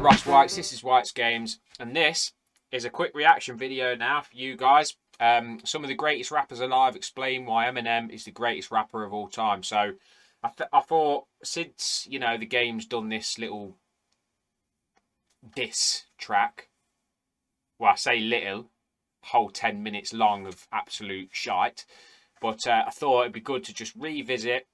I'm Ross Whites, this is Whites Games, and this is a quick reaction video now for you guys. Some of the greatest rappers alive explain why Eminem is the greatest rapper of all time. So I thought, since, you know, the game's done this little diss track, well, I say little, whole 10 minutes long of absolute shite, but I thought it'd be good to just revisit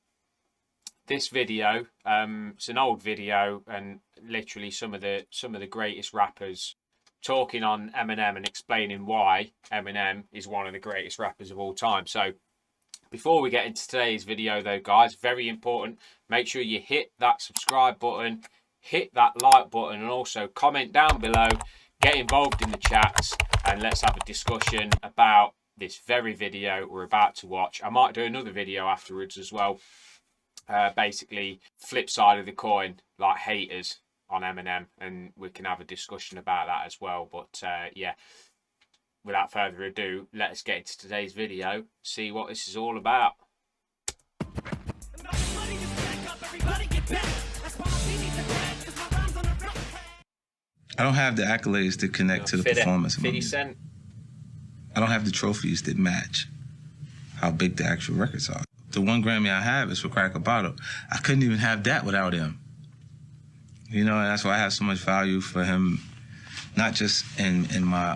this video. It's an old video, and literally some of the greatest rappers talking on Eminem and explaining why Eminem is one of the greatest rappers of all time. So before we get into today's video though, guys, very important, make sure you hit that subscribe button, hit that like button, and also comment down below, get involved in the chats, and let's have a discussion about this very video we're about to watch. I might do another video afterwards as well. Basically, flip side of the coin, like haters on Eminem, and we can have a discussion about that as well. But yeah, without further ado, let's get into today's video, see what this is all about. I don't have the accolades that connect to the performance of my music. I don't have the trophies that match how big the actual records are. The one Grammy I have is for Crack a Bottle. I couldn't even have that without him. You know, and that's why I have so much value for him, not just in my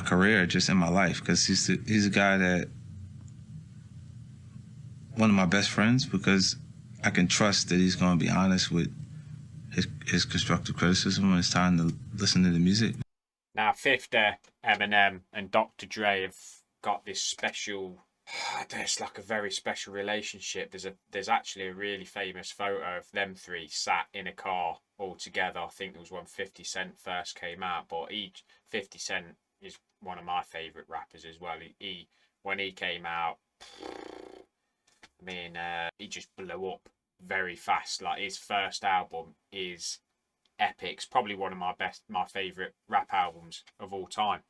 career, just in my life, because he's a guy that, one of my best friends, because I can trust that he's going to be honest with his constructive criticism when it's time to listen to the music. Now, 50, Eminem, and Dr. Dre have got this special, there's like a very special relationship. There's actually a really famous photo of them three sat in a car all together. I think it was when 50 Cent first came out, but 50 Cent is one of my favourite rappers as well. When he came out, I mean, he just blew up very fast. Like, his first album is epic. It's probably one of my favourite rap albums of all time,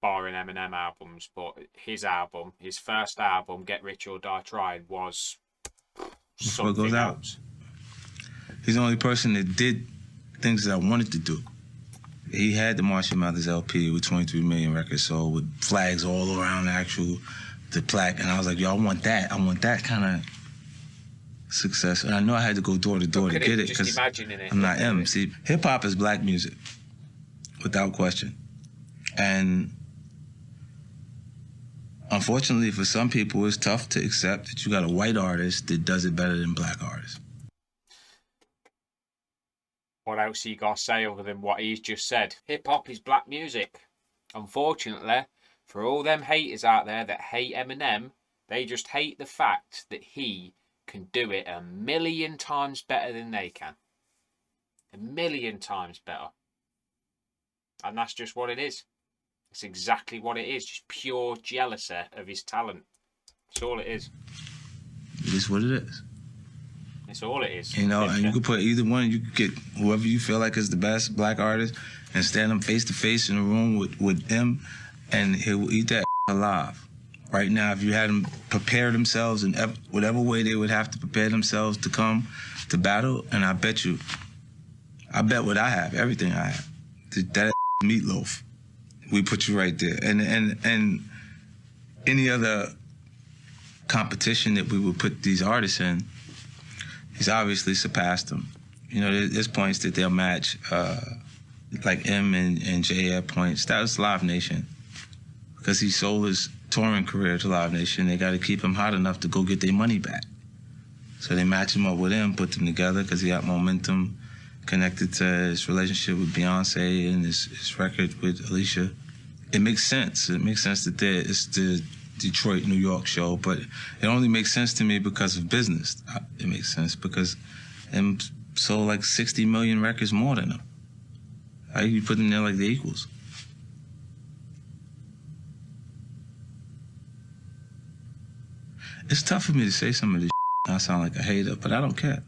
barring Eminem albums. But his album, his first album, Get Rich or Die Trying, was something else. He's the only person that did things that I wanted to do. He had the Marshall Mathers LP with 23 million records sold, with flags all around the plaque, and I was like, yo, I want that kind of success. And I know I had to go door to door to get it, because I'm not him. See, hip hop is black music, without question. And unfortunately for some people, it's tough to accept that you got a white artist that does it better than black artists. What else you got to say other than what he's just said? Hip hop is black music. Unfortunately, for all them haters out there that hate Eminem, they just hate the fact that he can do it a million times better than they can. A million times better. And that's just what it is. It's exactly what it is. Just pure jealousy of his talent. That's all it is. It is what it is. It's all it is. You know, and you could put either one. You could get whoever you feel like is the best black artist and stand them face to face in a room with them, and he'll eat that alive. Right now, if you had them prepare themselves in whatever way they would have to prepare themselves to come to battle, and I bet what I have, everything I have, that meatloaf, we put you right there. And any other competition that we would put these artists in, he's obviously surpassed them. You know, there's points that they'll match, like M and J at points. That was Live Nation, because he sold his touring career to Live Nation. They got to keep him hot enough to go get their money back. So they match him up with him, put them together, because he got momentum connected to his relationship with Beyonce and his record with Alicia. It makes sense. It makes sense that it's the Detroit, New York show, but it only makes sense to me because of business. It makes sense because M sold like 60 million records more than him. You put them there like they're equals. It's tough for me to say some of this shit. I sound like a hater, but I don't care.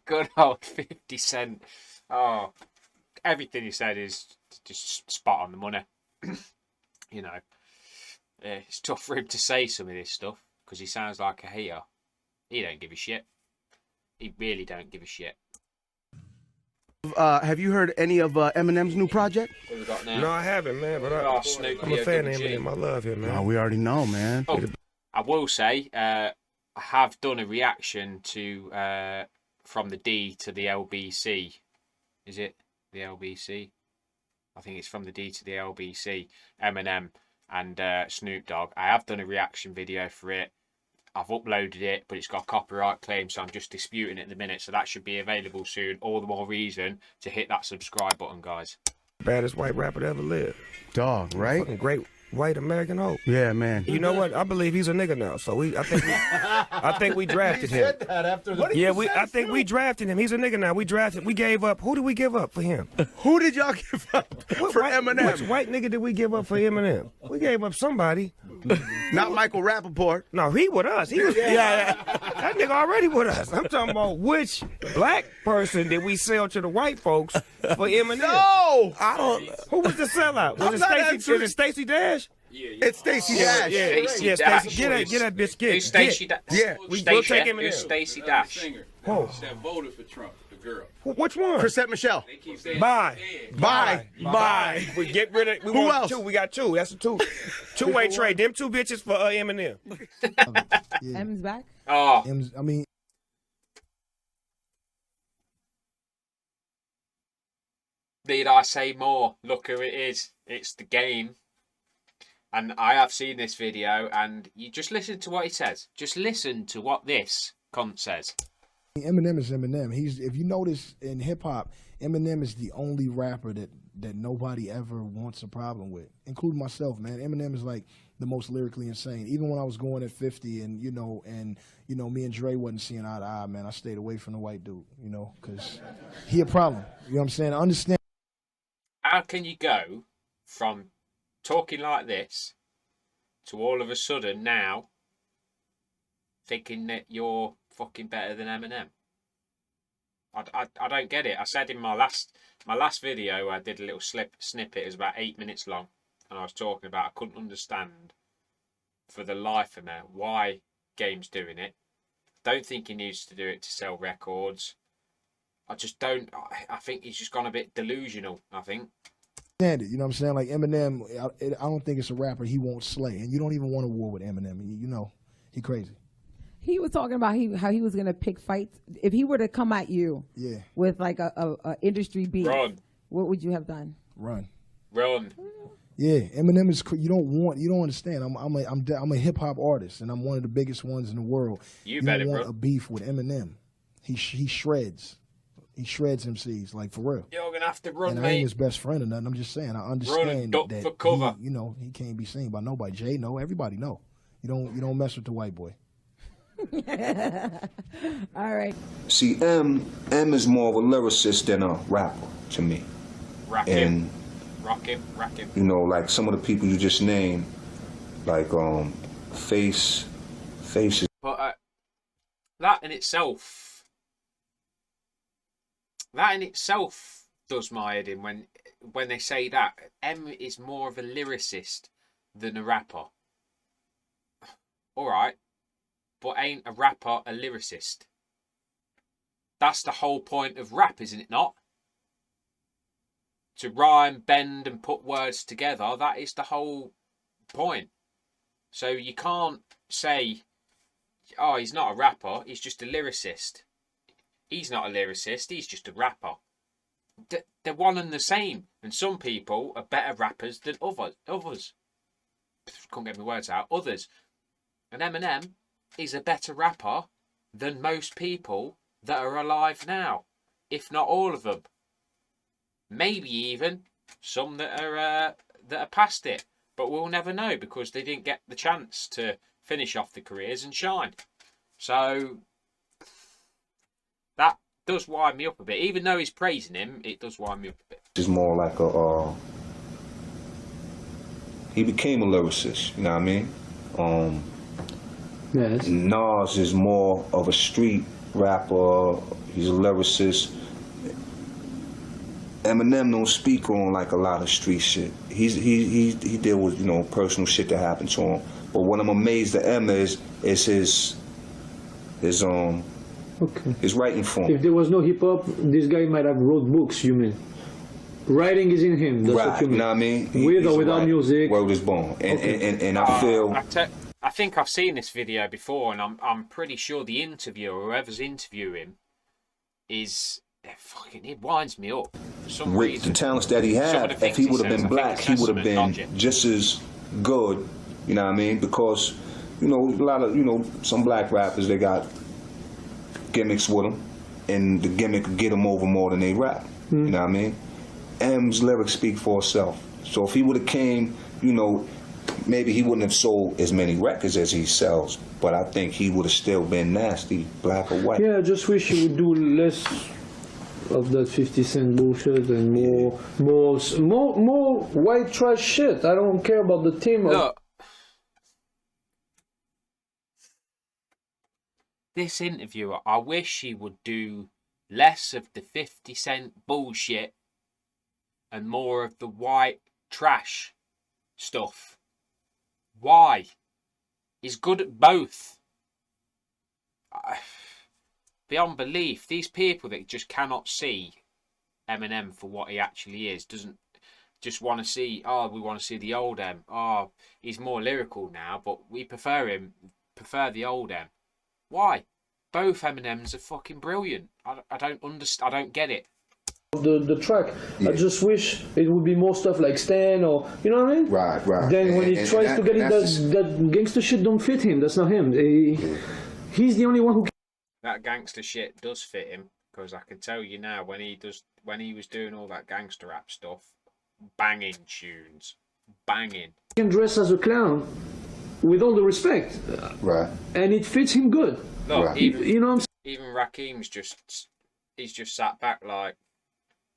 Good old 50 Cent. Oh, everything he said is just spot on the money. You know, it's tough for him to say some of this stuff because he sounds like a hater. He don't give a shit. He really don't give a shit. Have you heard any of Eminem's new project? What have we got now? No, I haven't, man. But I'm a fan of Eminem. I love him, man. Oh, we already know, man. Oh, I will say, I have done a reaction to from the D to the LBC. Is it the LBC? I think it's from the D to the LBC. Eminem and Snoop Dogg. I have done a reaction video for it. I've uploaded it, but it's got a copyright claim, so I'm just disputing it at the minute. So that should be available soon. All the more reason to hit that subscribe button, guys. Baddest white rapper to ever live. Dog, right? Fucking great white American hope. Yeah, man. You know what? I believe he's a nigga now. So I think we drafted him. Said that after the I think we drafted him. He's a nigga now. We gave up. Who did we give up for him? Who did y'all give up for Eminem? Which white nigga did we give up for Eminem? We gave up somebody. Not Michael Rappaport. No, he with us. He was, yeah. That nigga already with us. I'm talking about which black person did we sell to the white folks for Eminem? No! I don't. Who was the sellout? Was it Stacey Dash? It's Stacey Dash. Yeah, Stacey. Get that bitch. Who's Stacey Dash? Yeah. We'll take Eminem. Who's Stacey Dash? Singer Oh. that voted for Trump, the girl. Which one? Chrisette Michelle. They keep saying Bye. Bye. We get rid of. We Who want else? two. We got two. That's a two-way trade. Them two bitches for Eminem. M's back. Oh, I mean, need I say more? Look who it is. It's the game. And I have seen this video, and you just listen to what he says. Just listen to what this cunt says. Eminem is Eminem. If you notice in hip hop, Eminem is the only rapper that nobody ever wants a problem with, including myself, man. Eminem is like the most lyrically insane. Even when I was going at 50 and me and Dre wasn't seeing eye to eye, man, I stayed away from the white dude, because he a problem. You know what I'm saying? I understand. How can you go from talking like this to all of a sudden now thinking that you're fucking better than Eminem? I don't get it. I said in my last video, I did a little snippet. It was about 8 minutes long, and I was talking about I couldn't understand for the life of me why Game's doing it. Don't think he needs to do it to sell records. I just don't. I think he's just gone a bit delusional. I think. It, you know what I'm saying? Like Eminem, I don't think it's a rapper he won't slay, and you don't even want a war with Eminem. He crazy. He was talking about how he was gonna pick fights if he were to come at you. Yeah. With like a industry beat. Run. What would you have done? Run. Yeah, Eminem is. You don't understand. I'm a hip hop artist, and I'm one of the biggest ones in the world. You better don't want run. a beef with Eminem. He shreds. He shreds MCs, like, for real. You're gonna have to run, And I ain't mate. his best friend or nothing. I'm just saying. I understand and duck that for cover. he can't be seen by nobody. Jay, no, everybody know. You don't mess with the white boy. All right. See, M is more of a lyricist than a rapper to me. Rack And him. like some of the people you just named, like Face is. But that in itself does my head in when they say that M is more of a lyricist than a rapper. All right, but ain't a rapper a lyricist? That's the whole point of rap, isn't it not? To rhyme, bend, and put words together. That is the whole point. So you can't say, oh, he's not a rapper, he's just a lyricist. He's not a lyricist, he's just a rapper. They're one and the same. And some people are better rappers than others. Can't get my words out. Others. And Eminem is a better rapper than most people that are alive now. If not all of them. Maybe even some that are past it. But we'll never know because they didn't get the chance to finish off their careers and shine. So that does wind me up a bit. Even though he's praising him, it does wind me up a bit. Is more like he became a lyricist, you know what I mean? Yes. Nas is more of a street rapper. He's a lyricist. Eminem don't speak on like a lot of street shit. He deal with personal shit that happened to him. But what I'm amazed at M is his is Okay. is writing for him. If there was no hip hop, this guy might have wrote books. You mean? Writing is in him. That's Right, what you mean. know what I mean? With or He's without right. music. Word is born. And I feel... I think I've seen this video before, and I'm pretty sure the interviewer, whoever's interviewing him, is... It winds me up for some with reason. the talents that he had, if he would have been black, he would have been just as good, you know what I mean? Because, you know, a lot of, you know, some black rappers, they got gimmicks with them, and the gimmick could get them over more than they rap, you know what I mean? M's lyrics speak for itself. So if he would have came, you know, maybe he wouldn't have sold as many records as he sells, but I think he would have still been nasty, black or white. Yeah, I just wish he would do less of that 50 Cent bullshit and more white trash shit. I don't care about the team. Look, this interviewer, I wish he would do less of the 50 Cent bullshit and more of the white trash stuff. Why? He's good at both. Beyond belief, these people that just cannot see Eminem for what he actually is, doesn't just want to see, oh, we want to see the old M. Oh, he's more lyrical now, but we prefer the old M. Why? Both Eminems are fucking brilliant. I don't understand. I don't get it. The track. I just wish it would be more stuff like Stan or, you know what I mean? Right. Then when he tries to get it, that gangster shit don't fit him. That's not him. He's the only one who. That gangster shit does fit him, because I can tell you now, when he was doing all that gangster rap stuff, banging tunes, banging. He can dress as a clown, with all the respect. Right. And it fits him good. Look, Right. even, You know what I'm saying? even Rakeem's he's just sat back like,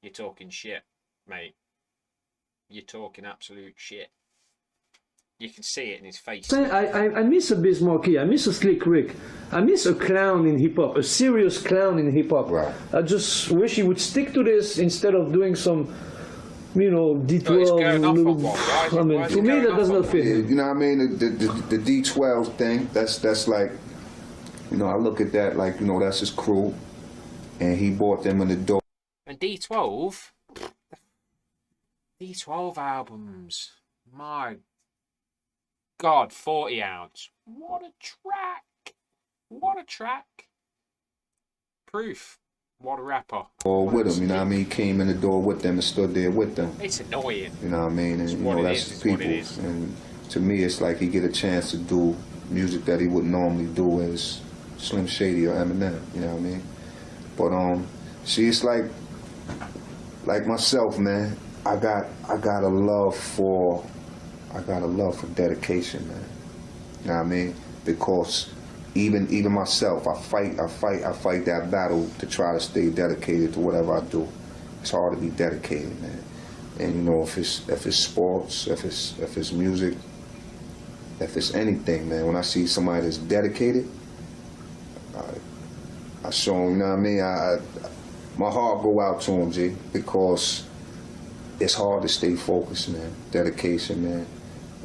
you're talking shit, mate. You're talking absolute shit. You can see it in his face. I miss a Biz Markie. I miss a Slick Rick. I miss a clown in hip hop, a serious clown in hip hop. Right. I just wish he would stick to this instead of doing some, you know, D12. No, he's going off on one. Why is I mean, he to me going that off does on not one? fit him. You know what I mean? The D12 thing, that's like, you know, I look at that like, you know, that's his crew, and he bought them in the door. And D12 albums, my God, 40 ounce. What a track! What a track! Proof. What a rapper. Or with them, you know what I mean? He came in the door with them and stood there with them. It's annoying. You know what I mean? And It's you what know, it that's is, it's the what it people. is. And to me, it's like he get a chance to do music that he would normally do as Slim Shady or Eminem. You know what I mean? But see, it's like myself, man. I got a love for dedication, man. You know what I mean? Because even myself, I fight that battle to try to stay dedicated to whatever I do. It's hard to be dedicated, man. And you know, if it's sports, if it's music, if it's anything, man. When I see somebody that's dedicated, I show them. You know what I mean? My heart go out to them, G, because it's hard to stay focused, man. Dedication, man.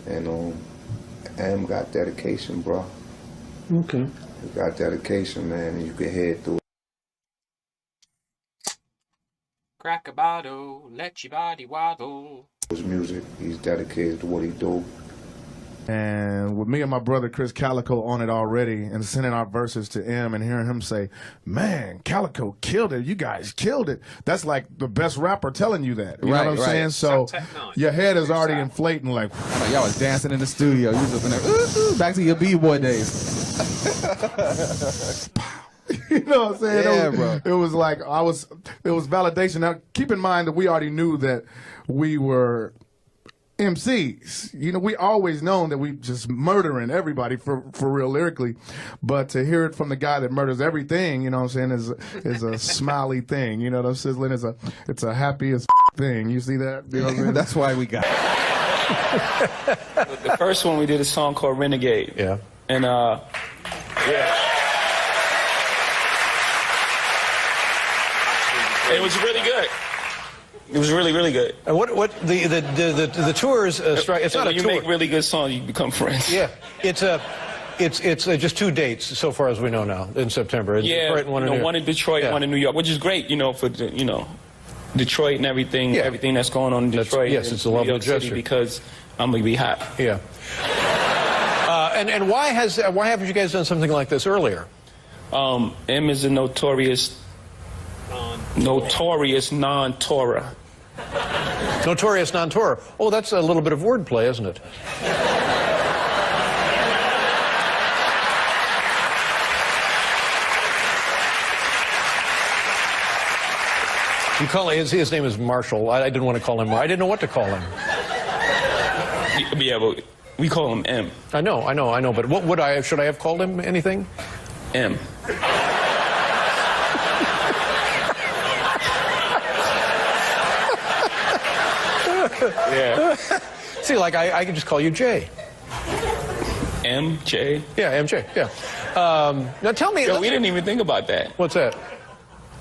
And Em got dedication, bro. Okay. You got dedication, man, and you can head through it. Crack a bottle, let your body waddle. His music, he's dedicated to what he do. And with me and my brother Chris Calico on it already, and sending our verses to M and hearing him say, "Man, Calico killed it. You guys killed it." That's like the best rapper telling you that. You know what I'm saying? So your head is already inflating. Like y'all was dancing in the studio. You was up in there, ooh, back to your b-boy days. You know what I'm saying? Yeah, bro. It was like it was validation. Now keep in mind that we already knew that we were MCs. You know, we always known that we just murdering everybody for real lyrically, but to hear it from the guy that murders everything, you know what I'm saying, is a smiley thing. You know what I'm sizzling? It's a happy as thing. You see that? You know what I'm saying? That's why we got The first one we did a song called Renegade. Yeah. And it was really good. It was really, really good. What the tours strike? It's and not a when you tour. make really good songs, you become friends. Yeah, it's a. it's just 2 dates so far as we know now in September. Yeah, Detroit and one in New York. one in Detroit, one in New York, which is great, for Detroit and everything that's going on in Detroit. Yes, it's a lovely gesture because I'm gonna be hot. Yeah. And why haven't you guys done something like this earlier? M is a notorious non-Torah. Notorious non-Torah. Oh, that's a little bit of wordplay, isn't it? You call his name is Marshall. I didn't want to call him. I didn't know what to call him. Yeah, but we call him M. I know. But what should I have called him? Anything? M. Yeah. See, like I could just call you Jay. MJ. Yeah, MJ. Yeah. Now tell me. Yo, we didn't even think about that. What's that?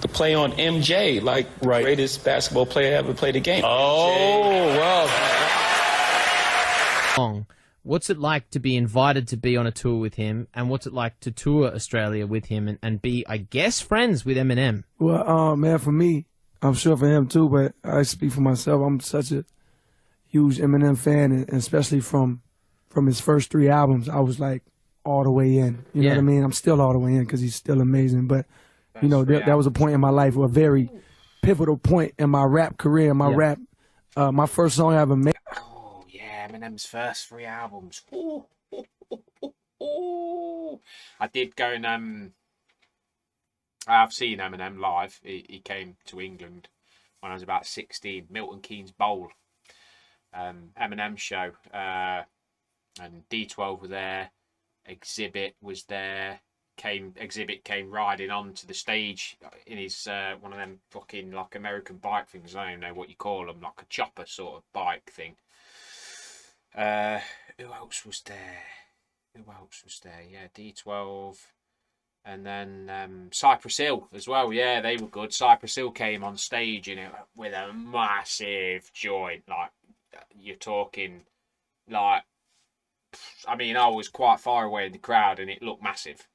The play on MJ, like greatest basketball player ever played the game. Oh, well. What's it like to be invited to be on a tour with him, and what's it like to tour Australia with him and be, I guess, friends with Eminem? Well, man, for me, I'm sure for him too, but I speak for myself. I'm such a huge Eminem fan, and especially from his first 3 albums, I was like all the way in. You know what I mean? I'm still all the way in because he's still amazing, but that was a point in my life, a very pivotal point in my rap career, my first song I ever made. Oh, yeah, Eminem's first 3 albums. I did go and, I've seen Eminem live. He came to England when I was about 16, Milton Keynes Bowl, Eminem show, and D12 were there, Exhibit was there. Exhibit came riding onto the stage in his one of them fucking like American bike things. I don't know what you call them, like a chopper sort of bike thing. Who else was there? Yeah, D12, and then Cypress Hill as well. Yeah, they were good. Cypress Hill came on stage with a massive joint. Like you're talking, like. I mean, I was quite far away in the crowd, and it looked massive.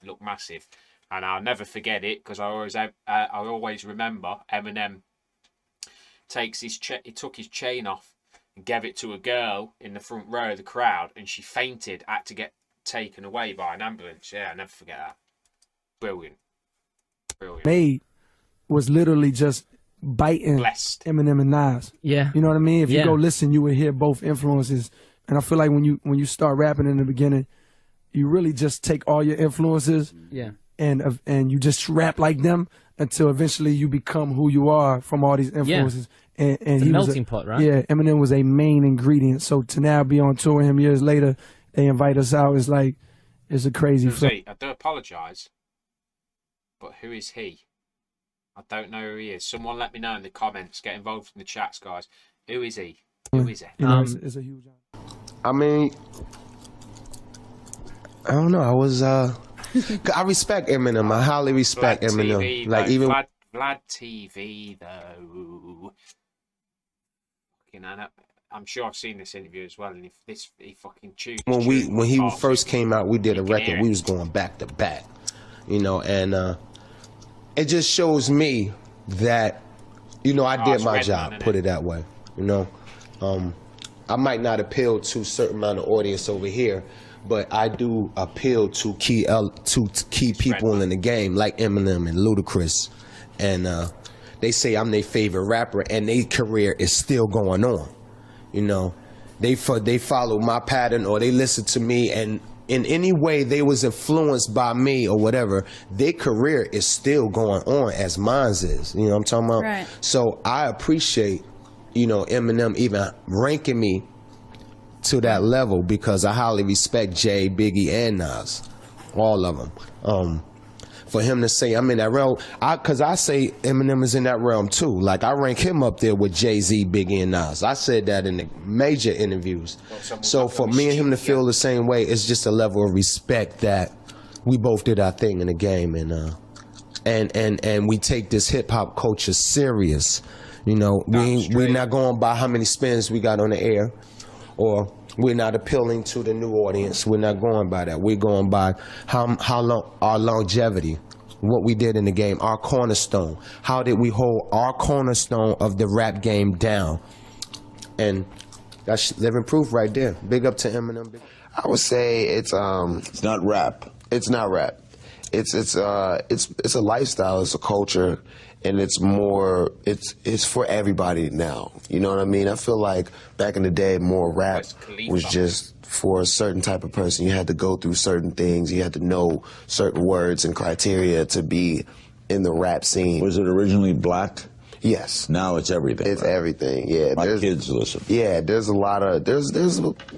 Looked massive, and I'll never forget it because I always remember Eminem he took his chain off and gave it to a girl in the front row of the crowd, and she fainted, had to get taken away by an ambulance. Yeah, I'll never forget that. Brilliant. Made was literally just biting Eminem and Nas. Yeah, you know what I mean. If you go listen, you would hear both influences. And I feel like when you start rapping in the beginning, you really just take all your influences, and you just rap like them until eventually you become who you are from all these influences. And it's a melting pot, right? Yeah, Eminem was a main ingredient. So to now be on tour with him years later, they invite us out. It's a crazy feeling. I do apologise, but who is he? I don't know who he is. Someone let me know in the comments. Get involved in the chats, guys. Who is he? Who is it? It's a huge. I mean, I don't know. I respect Eminem. I highly respect Vlad Eminem. TV, like though. even Vlad TV though. I'm sure I've seen this interview as well, and if he fucking chews. when he first came out, we did a record. We was going back to back, and it just shows me that I did my job. Put it that way, I might not appeal to a certain amount of audience over here, but I do appeal to key people in the game like Eminem and Ludacris, and they say I'm their favorite rapper, and their career is still going on. They follow my pattern, or they listen to me, and in any way they was influenced by me or whatever, their career is still going on as mine's is. You know what I'm talking about? Right. So I appreciate Eminem even ranking me to that level because I highly respect Jay, Biggie, and Nas, all of them. For him to say I'm in that realm, because I say Eminem is in that realm too. Like I rank him up there with Jay-Z, Biggie, and Nas. I said that in the major interviews. So for me and him to feel the same way, it's just a level of respect that we both did our thing in the game, and we take this hip hop culture serious. We're not going by how many spins we got on the air, or we're not appealing to the new audience. We're not going by that. We're going by how long our longevity, what we did in the game, our cornerstone. How did we hold our cornerstone of the rap game down? And that's living proof right there. Big up to Eminem. I would say it's not rap. It's not rap. It's a lifestyle. It's a culture, and it's more. It's for everybody now. You know what I mean? I feel like back in the day, more rap was just for a certain type of person. You had to go through certain things. You had to know certain words and criteria to be in the rap scene. Was it originally black? Yes. Now it's everything. It's right? everything. Yeah. My kids listen. Yeah. There's a lot of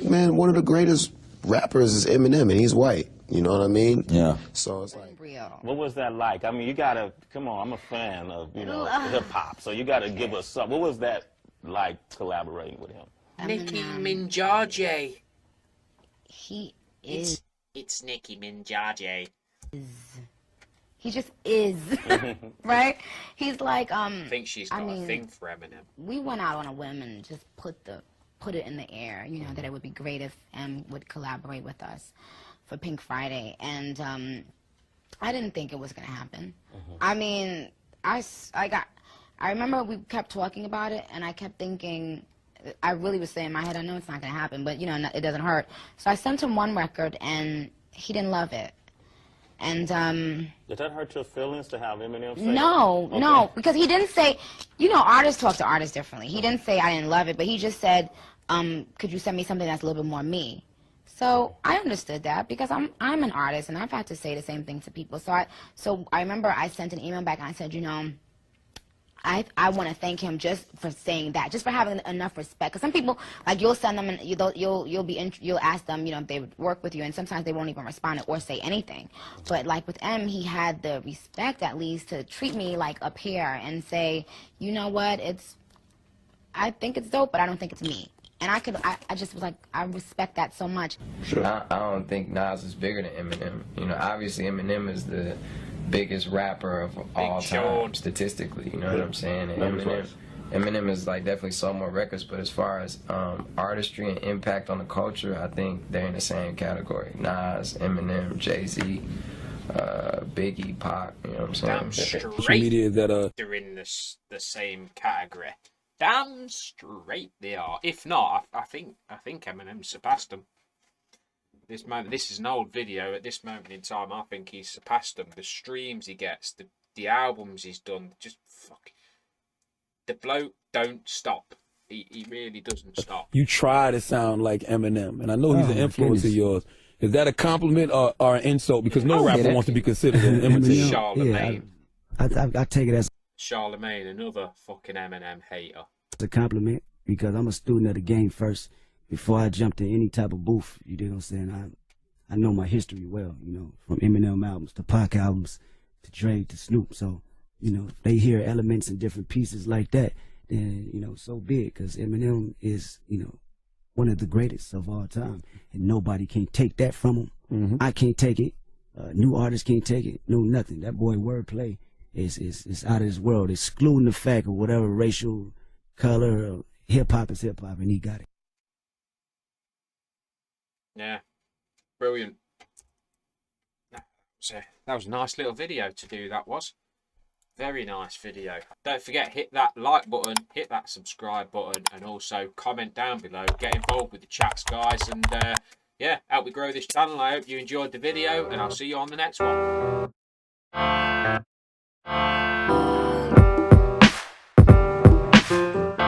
man. One of the greatest rappers is Eminem, and he's white. You know what I mean? Yeah. So it's like. What was that like? I mean, you gotta come on. I'm a fan of hip hop, so you gotta give us some. What was that like collaborating with him? Nicki Minaj. He is. It's Nicki Minaj. He just is, right? He's like I think she's got a thing for Eminem. We went out on a whim and just put it in the air, that it would be great if M would collaborate with us for Pink Friday, and I didn't think it was gonna happen. I mean, I remember we kept talking about it, and I kept thinking, I really was saying in my head, I know it's not gonna happen, but it doesn't hurt. So I sent him one record, and he didn't love it. And did that hurt your feelings to have Eminem say no, that? no, because he didn't say, artists talk to artists differently. He didn't say I didn't love it, but he just said, could you send me something that's a little bit more me? So I understood that because I'm an artist and I've had to say the same thing to people. So I remember I sent an email back and I said, I want to thank him just for saying that, just for having enough respect. Because some people, like, you'll send them and you'll ask them, if they would work with you, and sometimes they won't even respond or say anything. But like with M, he had the respect at least to treat me like a peer and say, you know what, I think it's dope, but I don't think it's me. And I just was like, I respect that so much. Sure. I don't think Nas is bigger than Eminem. Obviously Eminem is the biggest rapper of all time, statistically, you know what I'm saying? And Eminem is like definitely sold more records, but as far as artistry and impact on the culture, I think they're in the same category. Nas, Eminem, Jay-Z, Biggie, Pac, you know what I'm saying? Damn straight media that they're in the same category. Damn straight they are. If not, I think Eminem surpassed them. This is an old video. At this moment in time, I think he's surpassed them. The streams he gets, the albums he's done, just fuck. The bloke don't stop. He really doesn't stop. you try to sound like Eminem, and I know he's an influence of yours. Is that a compliment or an insult? Because no rapper wants to be considered an imitator. Charlemagne. I take it as Charlemagne, another fucking Eminem hater. a compliment because I'm a student of the game first. Before I jump to any type of booth, you know what I'm saying? I know my history well, from Eminem albums to Pac albums to Dre to Snoop. So, if they hear elements and different pieces like that, then, so be it. Because Eminem is, one of the greatest of all time. And nobody can take that from him. I can't take it. New artists can't take it. No, nothing. That boy wordplay is out of this world, excluding the fact of whatever racial color or hip-hop is hip-hop, and he got it. Yeah, brilliant. That was a nice little video to do, that was. Very nice video. Don't forget, hit that like button, hit that subscribe button, and also comment down below. Get involved with the chats, guys, and help me grow this channel. I hope you enjoyed the video, and I'll see you on the next one.